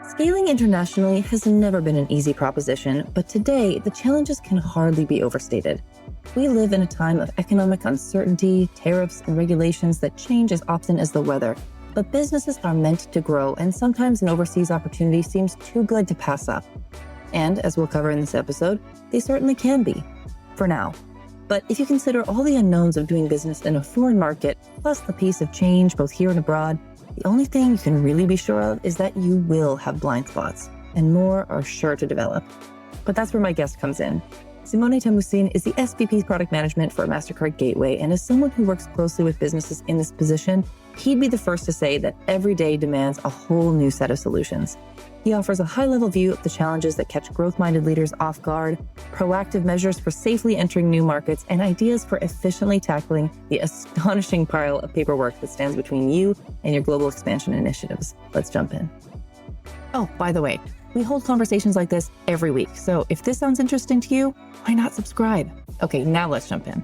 Scaling internationally has never been an easy proposition, but today the challenges can hardly be overstated. We live in a time of economic uncertainty, tariffs, and regulations that change as often as the weather. But businesses are meant to grow, and sometimes an overseas opportunity seems too good to pass up. And as we'll cover in this episode, they certainly can be, for now. But if you consider all the unknowns of doing business in a foreign market, plus the pace of change both here and abroad, the only thing you can really be sure of is that you will have blind spots, and more are sure to develop. But that's where my guest comes in. Simone Tamussin is the SVP of Product Management for Mastercard Gateway, and as someone who works closely with businesses in this position, he'd be the first to say that every day demands a whole new set of solutions. He offers a high-level view of the challenges that catch growth-minded leaders off guard, proactive measures for safely entering new markets, and ideas for efficiently tackling the astonishing pile of paperwork that stands between you and your global expansion initiatives. Let's jump in. Oh, by the way, we hold conversations like this every week, so if this sounds interesting to you, why not subscribe? Okay, now let's jump in.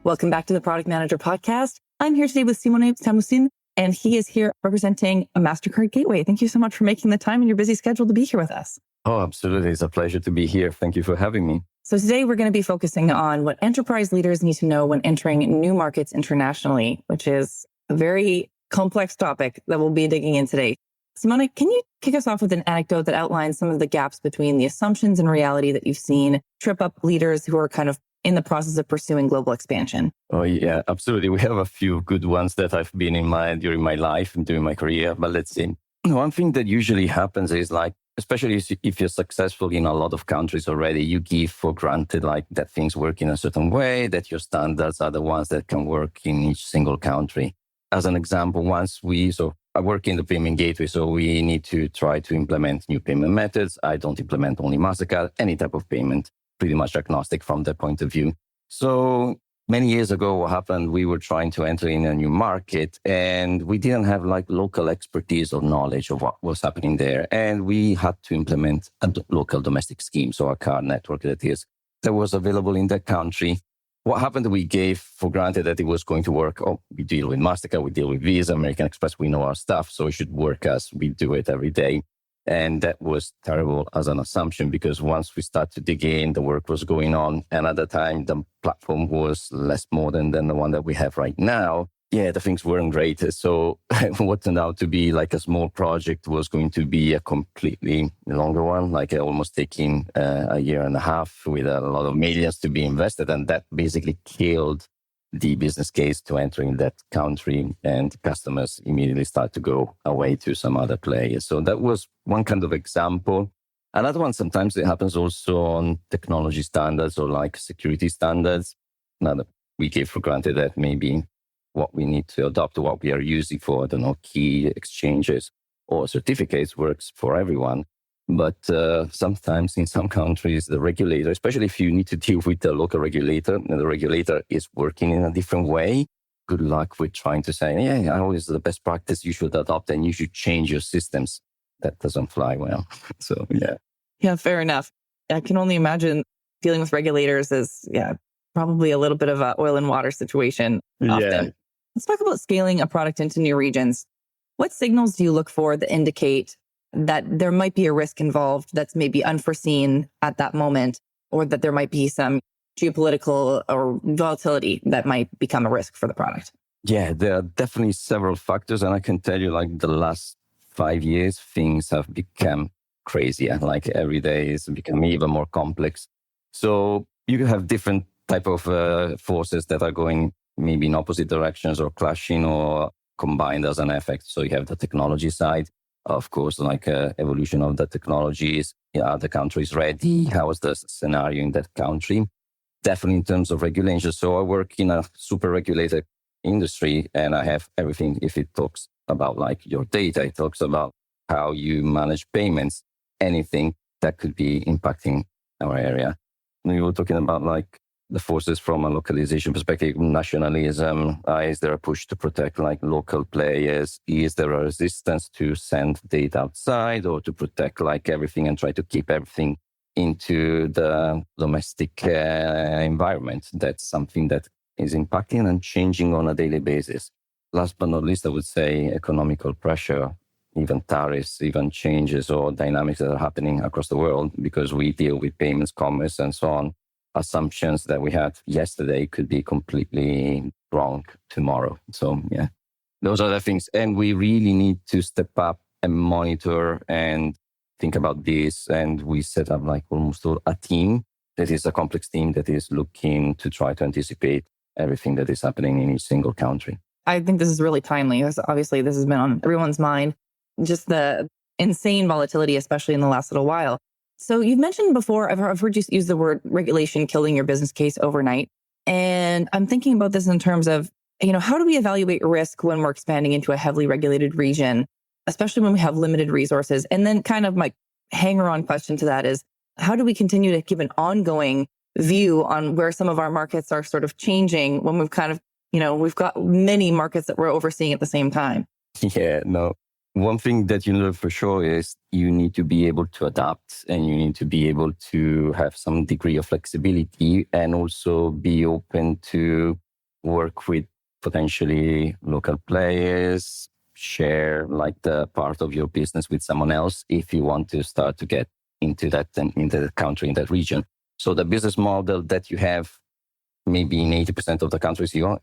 Welcome back to the Product Manager Podcast. I'm here today with Simone Tamussin, and he is here representing a Mastercard Gateway. Thank you so much for making the time in your busy schedule to be here with us. Oh, absolutely. It's a pleasure to be here. Thank you for having me. So today we're going to be focusing on what enterprise leaders need to know when entering new markets internationally, which is a very complex topic that we'll be digging in today. Simone, can you kick us off with an anecdote that outlines some of the gaps between the assumptions and reality that you've seen trip up leaders who are kind of in the process of pursuing global expansion? Oh, yeah, absolutely. We have a few good ones that I've been during my life and during my career. But let's see. One thing that usually happens is especially if you're successful in a lot of countries already, you give for granted that things work in a certain way, that your standards are the ones that can work in each single country. As an example, I work in the payment gateway, so we need to try to implement new payment methods. I don't implement only Mastercard, any type of payment, pretty much agnostic from that point of view. So many years ago, what happened, we were trying to enter in a new market and we didn't have local expertise or knowledge of what was happening there. And we had to implement a local domestic scheme, so a card network that was available in that country. What happened, we gave for granted that it was going to work. Oh, we deal with Mastercard, we deal with Visa, American Express, we know our stuff, so it should work as we do it every day. And that was terrible as an assumption because once we started to dig in, the work was going on. And at the time, the platform was less modern than the one that we have right now. Yeah, the things weren't great. So what turned out to be a small project was going to be a completely longer one, almost taking a year and a half with a lot of millions to be invested. And that basically killed the business case to enter in that country, and customers immediately start to go away to some other players. So that was one kind of example. Another one, sometimes it happens also on technology standards or security standards. Now that we give for granted that maybe what we need to adopt, what we are using for, key exchanges or certificates works for everyone. But sometimes in some countries, the regulator, especially if you need to deal with the local regulator, and the regulator is working in a different way, good luck with trying to say, yeah, always the best practice you should adopt and you should change your systems. That doesn't fly well. So, yeah. Yeah, fair enough. I can only imagine dealing with regulators is, probably a little bit of an oil and water situation often. Yeah. Let's talk about scaling a product into new regions. What signals do you look for that indicate that there might be a risk involved that's maybe unforeseen at that moment, or that there might be some geopolitical or volatility that might become a risk for the product? Yeah, there are definitely several factors. And I can tell you the last 5 years, things have become crazier. Every day is becoming even more complex. So you have different type of forces that are going maybe in opposite directions or clashing or combined as an effect. So you have the technology side. Of course, evolution of the technologies. Are the countries ready? How is the scenario in that country? Definitely in terms of regulation. So I work in a super regulated industry and I have everything. If it talks about your data, it talks about how you manage payments, anything that could be impacting our area. We were talking about the forces from a localization perspective, nationalism. Is there a push to protect local players? Is there a resistance to send data outside or to protect everything and try to keep everything into the domestic environment? That's something that is impacting and changing on a daily basis. Last but not least, I would say economical pressure even tariffs, even changes or dynamics that are happening across the world, because we deal with payments, commerce, and so on. Assumptions that we had yesterday could be completely wrong tomorrow. So yeah, those are the things. And we really need to step up and monitor and think about this. And we set up like almost a team that is a complex team that is looking to try to anticipate everything that is happening in each single country. I think this is really timely. Obviously, this has been on everyone's mind, just the insane volatility, especially in the last little while. So you've mentioned before, I've heard you use the word regulation killing your business case overnight. And I'm thinking about this in terms of, how do we evaluate risk when we're expanding into a heavily regulated region, especially when we have limited resources? And then kind of my hanger-on question to that is, how do we continue to give an ongoing view on where some of our markets are sort of changing when we've kind of, we've got many markets that we're overseeing at the same time? Yeah, no. One thing that you know for sure is you need to be able to adapt, and you need to be able to have some degree of flexibility, and also be open to work with potentially local players, share like the part of your business with someone else if you want to start to get into that country, in that region. So the business model that you have, maybe in 80% of the countries you are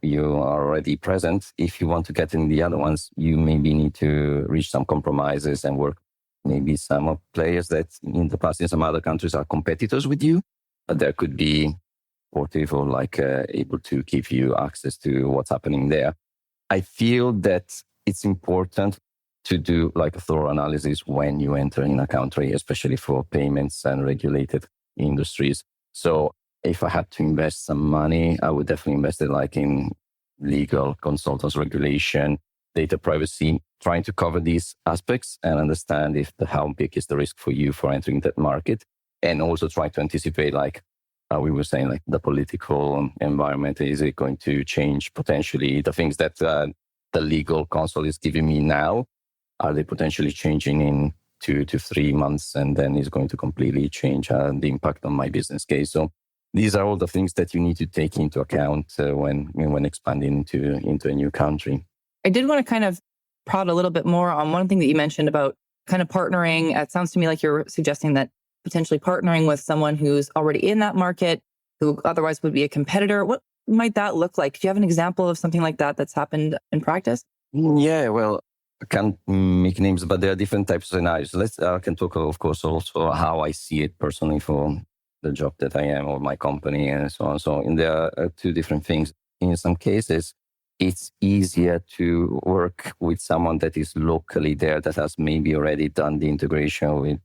already present. If you want to get in the other ones, you maybe need to reach some compromises and work. Maybe some of players that in the past in some other countries are competitors with you, but there could be supportive or able to give you access to what's happening there. I feel that it's important to do like a thorough analysis when you enter in a country, especially for payments and regulated industries. So if I had to invest some money, I would definitely invest it like in legal, consultants, regulation, data privacy, trying to cover these aspects and understand how big is the risk for you for entering that market. And also try to anticipate, like we were saying, like the political environment, is it going to change potentially? The things that the legal counsel is giving me now, are they potentially changing in 2 to 3 months? And then it's going to completely change the impact on my business case. So these are all the things that you need to take into account when expanding into a new country. I did want to kind of prod a little bit more on one thing that you mentioned about kind of partnering. It sounds to me like you're suggesting that potentially partnering with someone who's already in that market, who otherwise would be a competitor. What might that look like? Do you have an example of something like that that's happened in practice? Yeah, well, I can't make names, but there are different types of scenarios. I can talk, of course, also how I see it personally for the job that I am or my company and so on. So there are two different things. In some cases, it's easier to work with someone that is locally there, that has maybe already done the integration with,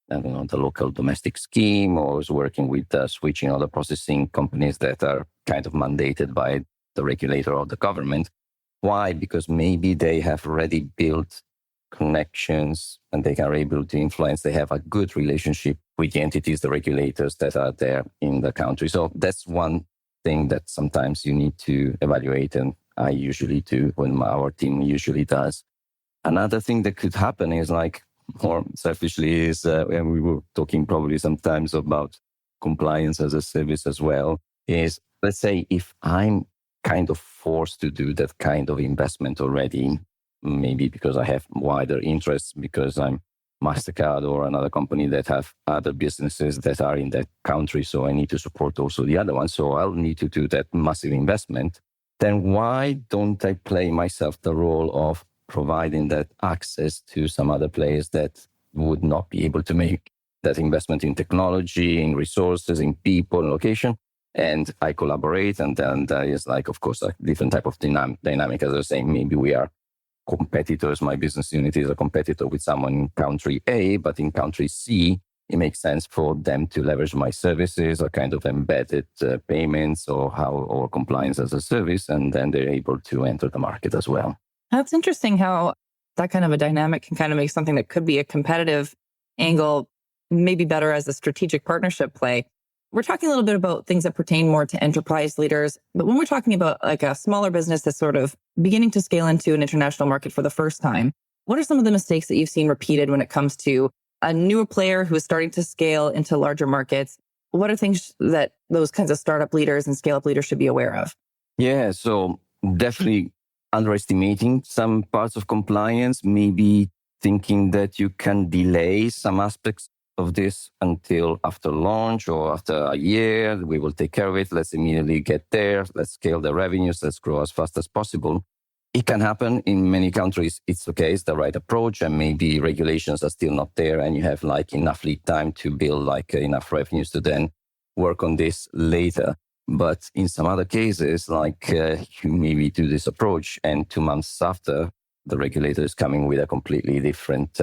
the local domestic scheme, or is working with switching other processing companies that are kind of mandated by the regulator or the government. Why? Because maybe they have already built connections and they are able to influence. They have a good relationship with the entities, the regulators that are there in the country. So that's one thing that sometimes you need to evaluate, and I usually do when our team usually does. Another thing that could happen is more selfishly is, and we were talking probably sometimes about compliance as a service as well, is let's say if I'm kind of forced to do that kind of investment already, maybe because I have wider interests, because I'm Mastercard or another company that have other businesses that are in that country. So I need to support also the other one. So I'll need to do that massive investment. Then why don't I play myself the role of providing that access to some other players that would not be able to make that investment in technology, in resources, in people, in location? And I collaborate. And then there is of course, a different type of dynamic. As I was saying, maybe we are competitors. My business unit is a competitor with someone in country A, but in country C, it makes sense for them to leverage my services or kind of embedded payments or compliance as a service. And then they're able to enter the market as well. That's interesting how that kind of a dynamic can kind of make something that could be a competitive angle maybe better as a strategic partnership play. We're talking a little bit about things that pertain more to enterprise leaders, but when we're talking about a smaller business that's sort of beginning to scale into an international market for the first time, what are some of the mistakes that you've seen repeated when it comes to a newer player who is starting to scale into larger markets? What are things that those kinds of startup leaders and scale-up leaders should be aware of? Yeah, so definitely underestimating some parts of compliance, maybe thinking that you can delay some aspects of this until after launch or after a year. We will take care of it. Let's immediately get there. Let's scale the revenues. Let's grow as fast as possible. It can happen in many countries. It's okay. It's the right approach. And maybe regulations are still not there and you have like enough lead time to build like enough revenues to then work on this later. But in some other cases, like you maybe do this approach and 2 months after, the regulator is coming with a completely different,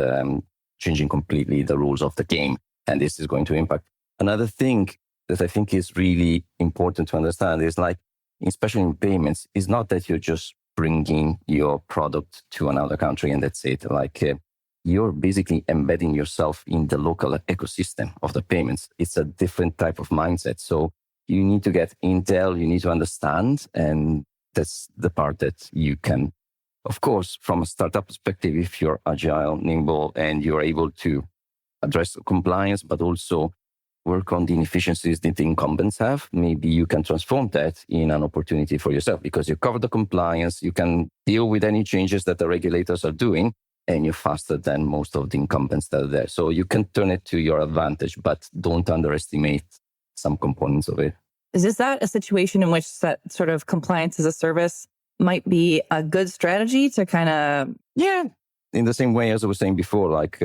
changing completely the rules of the game. And this is going to impact. Another thing that I think is really important to understand is like, especially in payments, is not that you're just bringing your product to another country and that's it. Like you're basically embedding yourself in the local ecosystem of the payments. It's a different type of mindset. So you need to get intel, you need to understand, and that's the part that you can. Of course, from a startup perspective, if you're agile, nimble, and you're able to address compliance, but also work on the inefficiencies that the incumbents have, maybe you can transform that in an opportunity for yourself because you cover the compliance, you can deal with any changes that the regulators are doing, and you're faster than most of the incumbents that are there. So you can turn it to your advantage, but don't underestimate some components of it. Is that a situation in which that sort of compliance as a service might be a good strategy to kind of... Yeah. In the same way as I was saying before, like,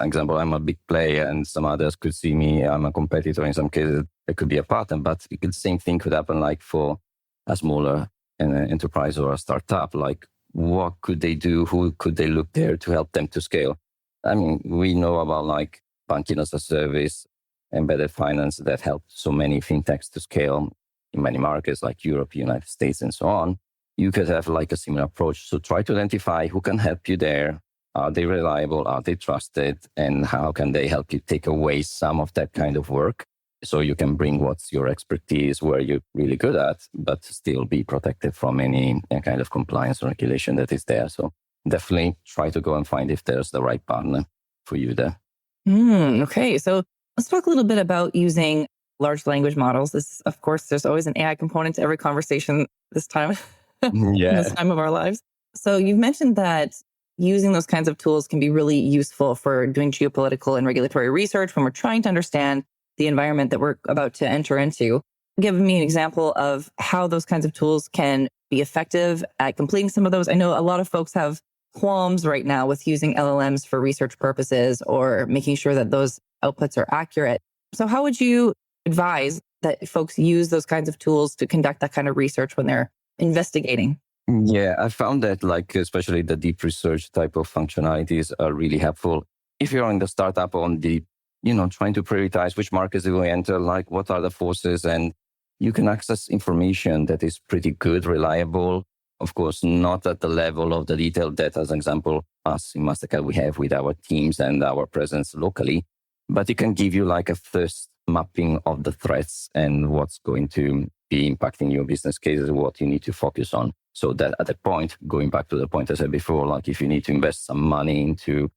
example, I'm a big player and some others could see me, I'm a competitor. In some cases, it could be a partner, but the same thing could happen like for a smaller enterprise or a startup. Like, what could they do? Who could they look there to help them to scale? I mean, we know about like banking as a service, embedded finance that helped so many fintechs to scale in many markets like Europe, United States, and so on. You could have like a similar approach. So try to identify who can help you there. Are they reliable? Are they trusted? And how can they help you take away some of that kind of work so you can bring what's your expertise, where you're really good at, but still be protected from any kind of compliance or regulation that is there. So definitely try to go and find if there's the right partner for you there. Okay. So let's talk a little bit about using large language models. This, of course, there's always an AI component to every conversation this time. This time of our lives. So you've mentioned that using those kinds of tools can be really useful for doing geopolitical and regulatory research when we're trying to understand the environment that we're about to enter into. Give me an example of how those kinds of tools can be effective at completing some of those. I know a lot of folks have qualms right now with using LLMs for research purposes or making sure that those outputs are accurate. So how would you advise that folks use those kinds of tools to conduct that kind of research when they're investigating? Yeah, I found that like especially the deep research type of functionalities are really helpful. If you're in the startup on the, trying to prioritize which markets you will enter, like what are the forces, and you can access information that is pretty good, reliable. Of course, not at the level of the detail that, as an example, us in Mastercard, we have with our teams and our presence locally, but it can give you like a first mapping of the threats and what's going to be impacting your business cases, what you need to focus on. So that at that point, going back to the point I said before, like if you need to invest some money into,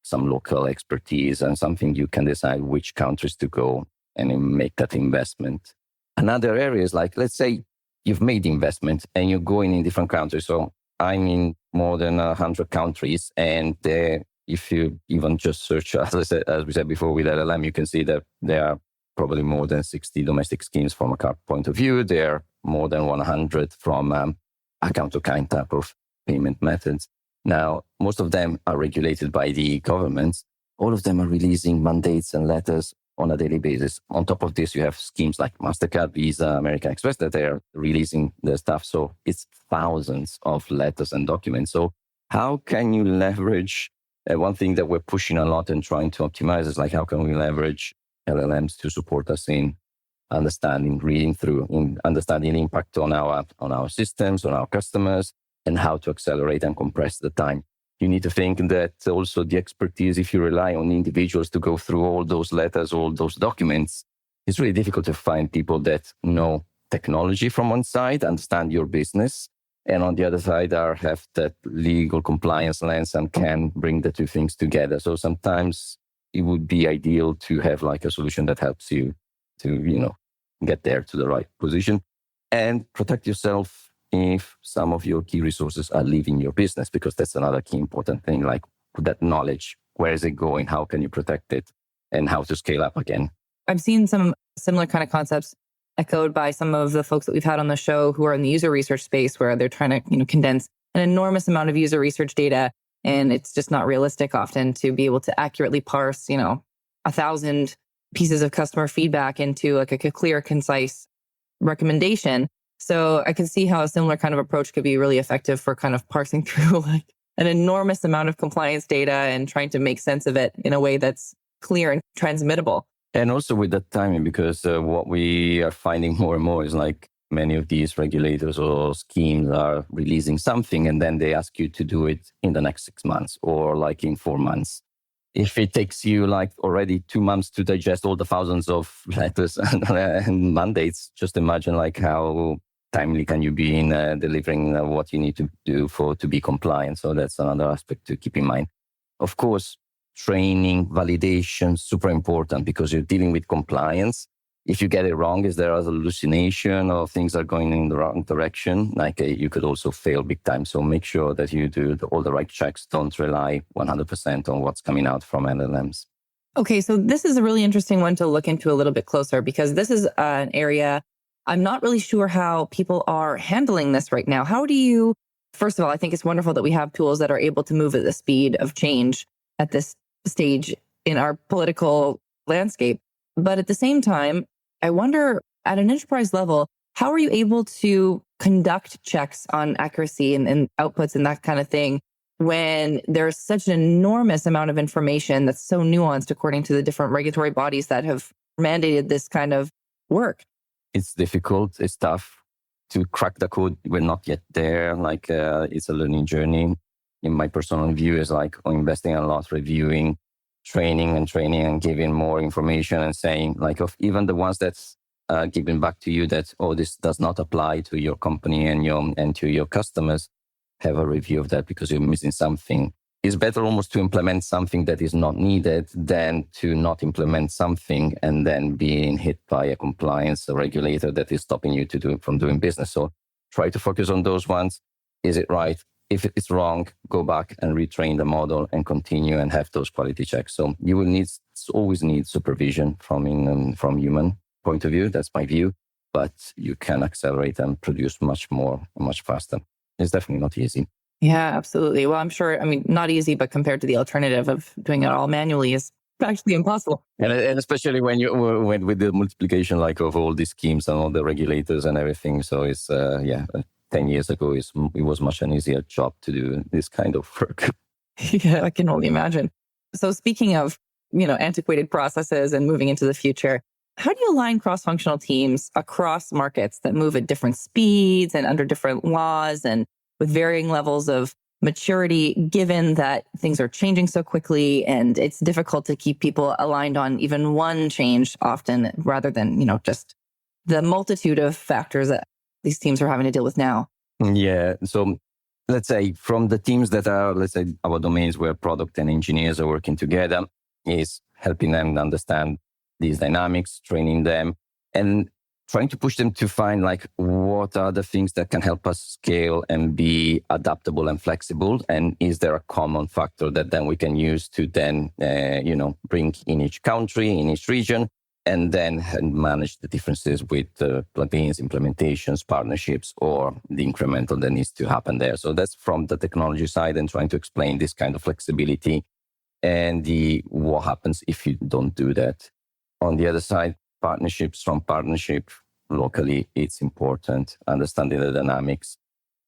some local expertise and something, you can decide which countries to go and make that investment. Another area is like, let's say you've made investment and you're going in different countries. So I'm in more than 100 countries. And if you even just search, as we said before with LLM, you can see that there are probably more than 60 domestic schemes from a card point of view. There are more than 100 from account-to-account type of payment methods. Now, most of them are regulated by the governments. All of them are releasing mandates and letters on a daily basis. On top of this, you have schemes like Mastercard, Visa, American Express that they are releasing their stuff. So it's thousands of letters and documents. So how can you leverage? One thing that we're pushing a lot and trying to optimize is like, how can we leverage LLMs to support us in understanding, reading through, in understanding the impact on our systems, on our customers, and how to accelerate and compress the time. You need to think that also the expertise, if you rely on individuals to go through all those letters, all those documents, it's really difficult to find people that know technology from one side, understand your business, and on the other side have that legal compliance lens and can bring the two things together. So sometimes it would be ideal to have like a solution that helps you to, get there to the right position and protect yourself if some of your key resources are leaving your business, because that's another key important thing. Like that knowledge. Where is it going? How can you protect it? And how to scale up again. I've seen some similar kind of concepts echoed by some of the folks that we've had on the show who are in the user research space, where they're trying to, condense an enormous amount of user research data. And it's just not realistic often to be able to accurately parse, 1,000 pieces of customer feedback into like a clear, concise recommendation. So I can see how a similar kind of approach could be really effective for kind of parsing through like an enormous amount of compliance data and trying to make sense of it in a way that's clear and transmittable. And also with that timing, because what we are finding more and more is like many of these regulators or schemes are releasing something and then they ask you to do it in the next 6 months or like in 4 months. If it takes you like already 2 months to digest all the thousands of letters and mandates, just imagine like how timely can you be in delivering what you need to do to be compliant. So that's another aspect to keep in mind. Of course, training, validation, super important because you're dealing with compliance. If you get it wrong, is there a hallucination or things are going in the wrong direction? Like you could also fail big time. So make sure that you do all the right checks. Don't rely 100% on what's coming out from LLMs. Okay, so this is a really interesting one to look into a little bit closer because this is an area I'm not really sure how people are handling this right now. How do you, first of all, I think it's wonderful that we have tools that are able to move at the speed of change at this stage in our political landscape. But at the same time, I wonder at an enterprise level, how are you able to conduct checks on accuracy and outputs and that kind of thing when there's such an enormous amount of information that's so nuanced according to the different regulatory bodies that have mandated this kind of work? It's difficult. It's tough to crack the code. We're not yet there. Like it's a learning journey. In my personal view, is like investing a lot, reviewing, training and giving more information and saying like of even the ones that's giving back to you that, oh, this does not apply to your company and to your customers. Have a review of that because you're missing something. It's better almost to implement something that is not needed than to not implement something and then being hit by a compliance regulator that is stopping you from doing business. So try to focus on those ones. Is it right? If it's wrong, go back and retrain the model and continue and have those quality checks. So you will always need supervision from human point of view. That's my view. But you can accelerate and produce much more, much faster. It's definitely not easy. Yeah, absolutely. Well, I'm sure, not easy, but compared to the alternative of doing it all manually is actually impossible. And especially when you went with the multiplication like of all these schemes and all the regulators and everything. So it's, 10 years ago, it was much an easier job to do this kind of work. Yeah, I can only imagine. So speaking of, antiquated processes and moving into the future, how do you align cross-functional teams across markets that move at different speeds and under different laws and with varying levels of maturity, given that things are changing so quickly and it's difficult to keep people aligned on even one change often rather than, just the multitude of factors that these teams are having to deal with now? Yeah. So let's say from the teams that are, our domains where product and engineers are working together is helping them understand these dynamics, training them, and trying to push them to find like what are the things that can help us scale and be adaptable and flexible. And is there a common factor that then we can use to then, bring in each country, in each region, and then manage the differences with plugins, implementations, partnerships, or the incremental that needs to happen there. So that's from the technology side and trying to explain this kind of flexibility and what happens if you don't do that. On the other side, strong partnership locally, it's important, understanding the dynamics.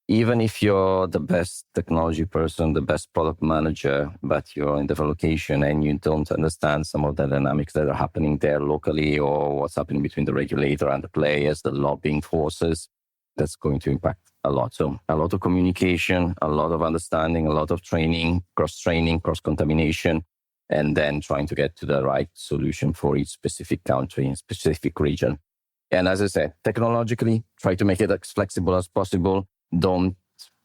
Even if you're the best technology person, the best product manager, but you're in the location and you don't understand some of the dynamics that are happening there locally or what's happening between the regulator and the players, the lobbying forces, that's going to impact a lot. So a lot of communication, a lot of understanding, a lot of training, cross-contamination, and then trying to get to the right solution for each specific country and specific region. And as I said, technologically, try to make it as flexible as possible. Don't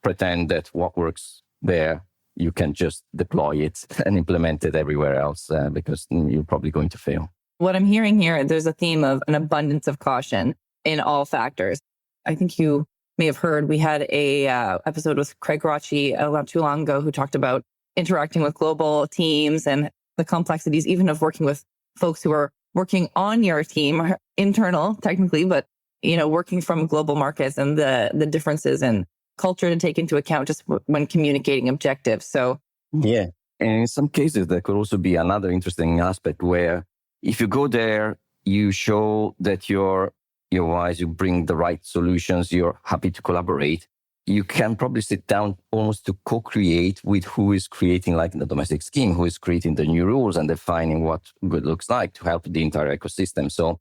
pretend that what works there, you can just deploy it and implement it everywhere else because you're probably going to fail. What I'm hearing here, there's a theme of an abundance of caution in all factors. I think you may have heard we had a episode with Craig Rocci not too long ago who talked about interacting with global teams and the complexities, even of working with folks who are working on your team, internal technically, but working from global markets and the differences in culture to take into account just when communicating objectives. So yeah, and in some cases there could also be another interesting aspect where if you go there, you show that you're wise, you bring the right solutions, you're happy to collaborate. You can probably sit down almost to co-create with who is creating like the domestic scheme, who is creating the new rules and defining what good looks like to help the entire ecosystem. So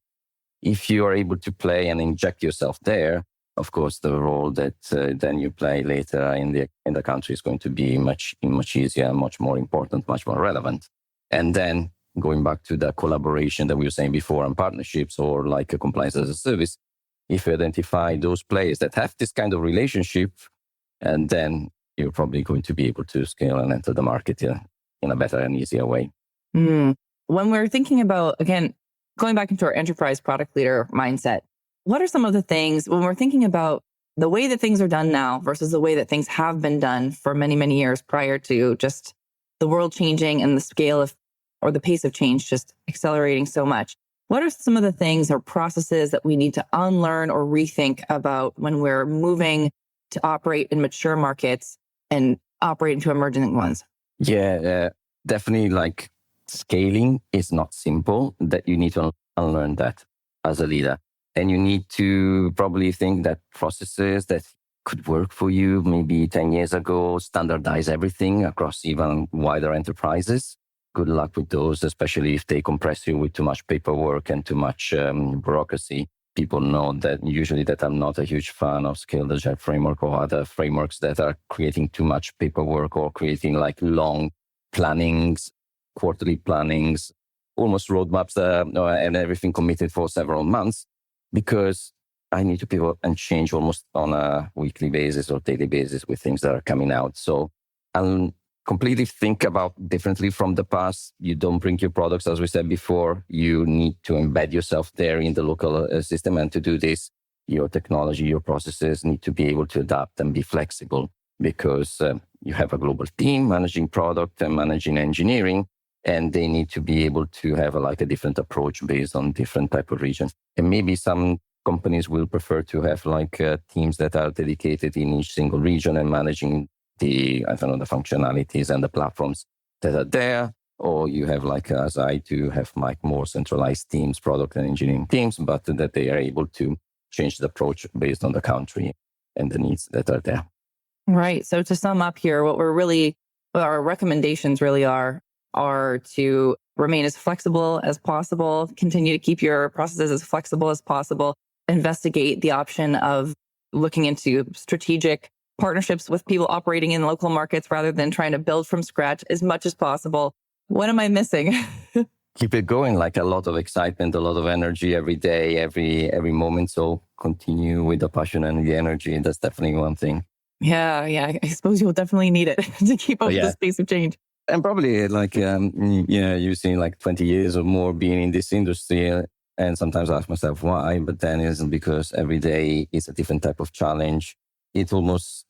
if you are able to play and inject yourself there, of course, the role that then you play later in the country is going to be much easier, much more important, much more relevant. And then going back to the collaboration that we were saying before and partnerships or like a compliance as a service, if you identify those players that have this kind of relationship, and then you're probably going to be able to scale and enter the market in a better and easier way. When we're thinking about, again, going back into our enterprise product leader mindset, what are some of the things when we're thinking about the way that things are done now versus the way that things have been done for many, many years prior to just the world changing and the scale of or the pace of change just accelerating so much? What are some of the things or processes that we need to unlearn or rethink about when we're moving to operate in mature markets and operate into emerging ones? Yeah, definitely like scaling is not simple, that you need to unlearn that as a leader. And you need to probably think that processes that could work for you maybe 10 years ago, standardize everything across even wider enterprises. Good luck with those, especially if they compress you with too much paperwork and too much bureaucracy. People know that usually that I'm not a huge fan of Scale the Jet framework or other frameworks that are creating too much paperwork or creating like long plannings, quarterly plannings, almost roadmaps and everything committed for several months, because I need to pivot and change almost on a weekly basis or daily basis with things that are coming out. So I'll completely think about differently from the past. You don't bring your products, as we said before. You need to embed yourself there in the local system. And to do this, your technology, your processes need to be able to adapt and be flexible, because you have a global team managing product and managing engineering, and they need to be able to have a different approach based on different type of regions. And maybe some companies will prefer to have teams that are dedicated in each single region and managing the functionalities and the platforms that are there. Or you have as I do have more centralized teams, product and engineering teams, but that they are able to change the approach based on the country and the needs that are there. Right. So to sum up here, our recommendations really are to remain as flexible as possible, continue to keep your processes as flexible as possible, investigate the option of looking into strategic partnerships with people operating in local markets rather than trying to build from scratch as much as possible. What am I missing? Keep it going, a lot of excitement, a lot of energy every day, every moment. So continue with the passion and the energy. That's definitely one thing. Yeah. I suppose you'll definitely need it to keep up with this pace of change. And probably you've seen 20 years or more being in this industry. And sometimes I ask myself why, but then it's because every day is a different type of challenge. It's almost,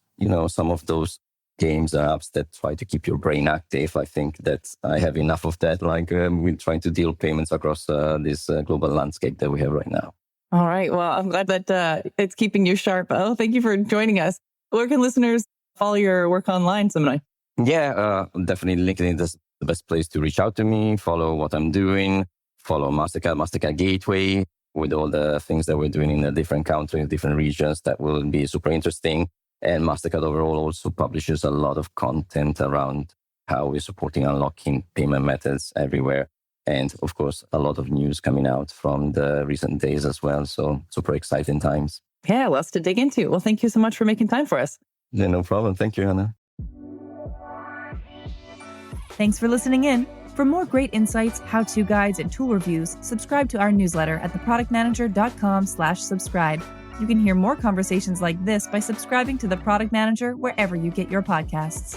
some of those games or apps that try to keep your brain active. I think that I have enough of that, we're trying to deal payments across this global landscape that we have right now. All right. Well, I'm glad that it's keeping you sharp. Oh, thank you for joining us. Where can listeners follow your work online, Simone? Yeah, definitely LinkedIn is the best place to reach out to me, follow what I'm doing, follow Mastercard Gateway with all the things that we're doing in the different countries, different regions. That will be super interesting. And Mastercard overall also publishes a lot of content around how we're supporting unlocking payment methods everywhere. And of course, a lot of news coming out from the recent days as well. So super exciting times. Yeah, lots to dig into. Well, thank you so much for making time for us. Yeah, no problem. Thank you, Hannah. Thanks for listening in. For more great insights, how-to guides, and tool reviews, subscribe to our newsletter at theproductmanager.com/subscribe. You can hear more conversations like this by subscribing to The Product Manager wherever you get your podcasts.